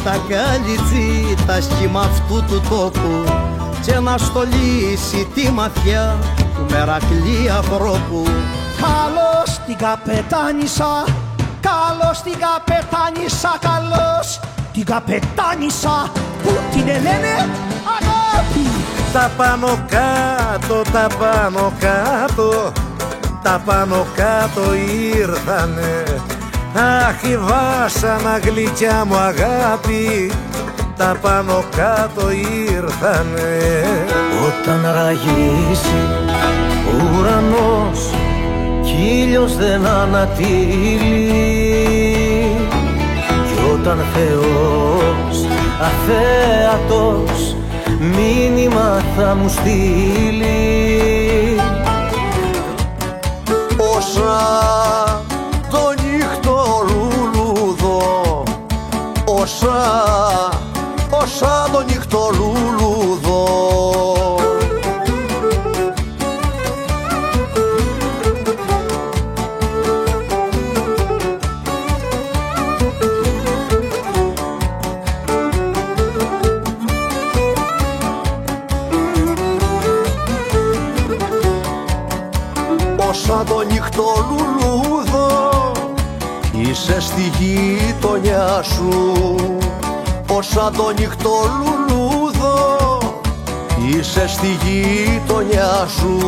τα καλιτζή τα σχήμα αυτού του τόπου και να στολίσει τη μαθιά του Μερακλή ανθρώπου. Καλώς την καπετάνισσα, καλώς την καπετάνισσα, καλώς την καπετάνισσα που την λένε αγάπη. Τα πάνω κάτω, τα πάνω κάτω, τα πάνω κάτω ήρθανε. Αχ, η βάσανα γλυκιά μου αγάπη, τα πάνω κάτω ήρθανε. Όταν ραγίσει ο ουρανός κι ήλιος δεν ανατείλει, κι όταν Θεός αθέατος μήνυμα θα μου στείλει, όσα το νύχτο λουλούδο, όσα το νύχτο λουλούδο. Όσα το νύχτο λουλούδο είσαι στη γειτονιά σου, όσα το νύχτο λουλούδο είσαι στη γειτονιά σου.